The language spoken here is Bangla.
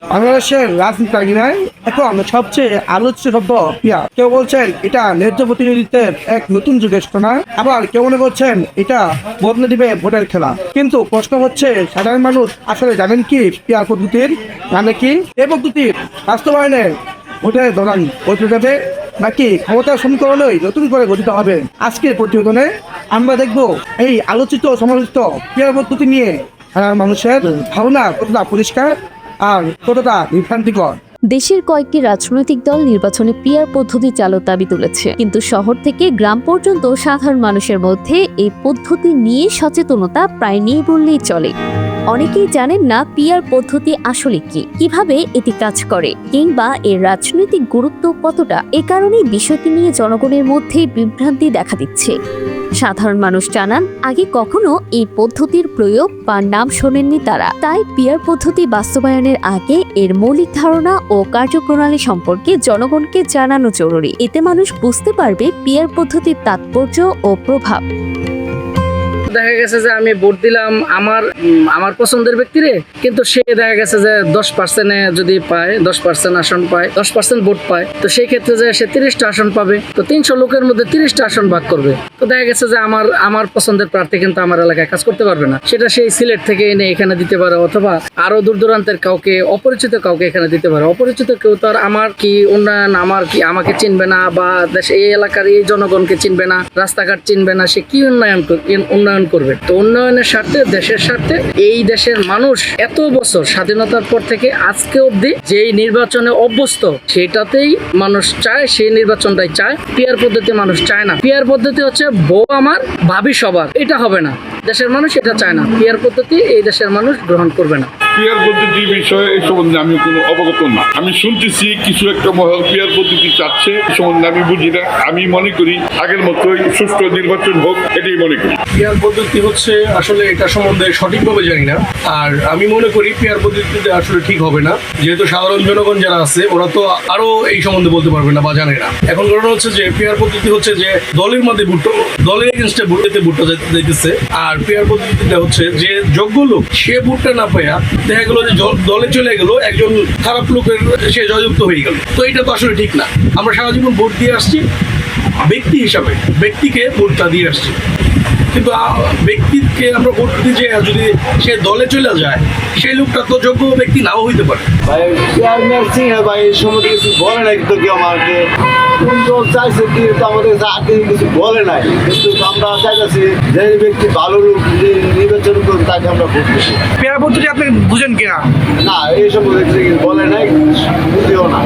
বাংলাদেশের রাজনীতিবিদরাই এখন সবচেয়ে আলোচিত শব্দ পিয়ার। কেউ বলছেন এটা ন্যায্য প্রতিনিধিত্বের এক নতুন যুগের সূচনা, আবার কেউ মনে করছেন এটা বদলে দিবে ভোটের খেলা। কিন্তু প্রশ্ন হচ্ছে, সাধারণ মানুষ আসলে জানেন কি পিয়ার পদ্ধতির মানে কি? এই পদ্ধতির বাস্তবায়নে ভোটের দৌড়ান বদলে দেবে নাকি ক্ষমতার সমীকরণই নতুন করে গঠিত হবে? আজকের প্রতিবেদনে আমরা দেখব এই আলোচিত সমালোচিত পিয়ার পদ্ধতি নিয়ে সাধারণ মানুষের ধারণা কতটা পরিষ্কার আর কতটা বিভ্রান্তিকর। দেশের কয়েকটি রাজনৈতিক দল নির্বাচনে পিয়ার পদ্ধতি চালুর দাবি তুলেছে, কিন্তু শহর থেকে গ্রাম পর্যন্ত সাধারণ মানুষের মধ্যে এই পদ্ধতি নিয়ে সচেতনতা প্রায় নেই বললেই চলে। অনেকেই জানেন না পিয়ার পদ্ধতি আসলে কি, কিভাবে এটি কাজ করে, কিংবা এর রাজনৈতিক গুরুত্ব কতটা। এ কারণেই বিষয়টি নিয়ে জনগণের মধ্যে বিভ্রান্তি দেখা দিচ্ছে। সাধারণ মানুষ জানান, আগে কখনো এই পদ্ধতির প্রয়োগ বা নাম শোনেননি তারা। তাই পিয়ার পদ্ধতি বাস্তবায়নের আগে এর মৌলিক ধারণা ও কার্যপ্রণালী সম্পর্কে জনগণকে জানানো জরুরি। এতে মানুষ বুঝতে পারবে পিয়ার পদ্ধতির তাৎপর্য ও প্রভাব। দেখা গেছে যে আমি ভোট দিলাম আমার পছন্দের ব্যক্তিরে, কিন্তু সে দেখা গেছে যে 10% যদি পায়, 10% আসন পায়, 10% ভোট পায়, তো সেই ক্ষেত্রে যে সে 30টা আসন পাবে, তো 300 লোকের মধ্যে 30টা আসন ভাগ করবে। তো দেখা গেছে যে আমার পছন্দের প্রার্থী কিন্তু আমার এলাকায় কাজ করতে পারবে না, সেটা সেই সিলেট থেকে এনে এখানে দিতে পারে, অথবা আরো দূর দূরান্তের কাউকে, অপরিচিত কাউকে এখানে দিতে পারে। অপরিচিত কেউ তো আর আমার কি উন্নয়ন, আমাকে চিনবে না, বা এই এলাকার এই জনগণকে চিনবে না, রাস্তাঘাট চিনবে না, সে কি উন্নয়ন করবে? তো উন্নয়নের স্বার্থে, দেশের স্বার্থে এই দেশের মানুষ এত বছর স্বাধীনতার পর থেকে আজকে অবধি যেই নির্বাচনে অভ্যস্ত, সেটাতেই মানুষ চায়, সেই নির্বাচনটাই চায়। পিয়ার পদ্ধতি মানুষ চায় না। পিয়ার পদ্ধতি হচ্ছে বউ আমার ভাবি সবার, এটা হবে না। দেশের মানুষ এটা চায় না। পিয়ার পদ্ধতি এই দেশের মানুষ গ্রহণ করবে না। পিয়ার পদ্ধতি বিষয়ে এই সম্বন্ধে আমি কোনো অবগত না। আমি শুনতেছি কিছু একটা মহল পিয়ার পদ্ধতি চাচ্ছে, এই সম্বন্ধে আমি বুঝি না। আমি মনে করি আগের মতোই সুষ্ঠু নির্বাচন হোক, এটাই মনে করি। পিয়ার পদ্ধতি হচ্ছে আসলে এটা সম্বন্ধে সঠিকভাবে জানি না। আর আমি মনে করি পিয়ার পদ্ধতিতে আসলে ঠিক হবে না, যেহেতু সাধারণ জনগণ যারা আছে ওরা তো আরো এই সম্বন্ধে বলতে পারবে না বা জানে না। এখন ঘটনা হচ্ছে যে পিয়ার পদ্ধতি হচ্ছে যে দলের মধ্যে দলের এগেনস্টে ভোটটা যাইতেছে। আর পিয়ার পদ্ধতিটা হচ্ছে যে যোগ্য লোক সে ভোটটা না পাইয়া দেখা গেলো যে দলে চলে গেল, একজন খারাপ লোকের সে জয়যুক্ত হয়ে গেল। তো এটা তো আসলে ঠিক না। আমরা সারা জীবন ভোট দিয়ে আসছি, ব্যক্তি হিসাবে ব্যক্তিকে ভোটটা দিয়ে আসছি, কিন্তু ব্যক্তিকে আমরা ভোট দিতে যদি সে দলে চলে যায়, সেই লোকটা তো যোগ্য ব্যক্তি নাও হইতে পারে। ভাই পিয়ার মেরছি না ভাই, এই সম্বন্ধে কিছু বলে নাই তো কেউ আমাকে। কোন দল চাইছে কি তো আমাদের আগে কিছু বলে নাই, কিন্তু আমরা চাইতেছি যে ব্যক্তি ভালো লোক নির্বাচন করুন, তাকে আমরা ভোট দিচ্ছি। পিয়ার পদ্ধতি আপনি বুঝেন কিনা? না, এই সম্বন্ধে বলে নাই, বুঝিও না।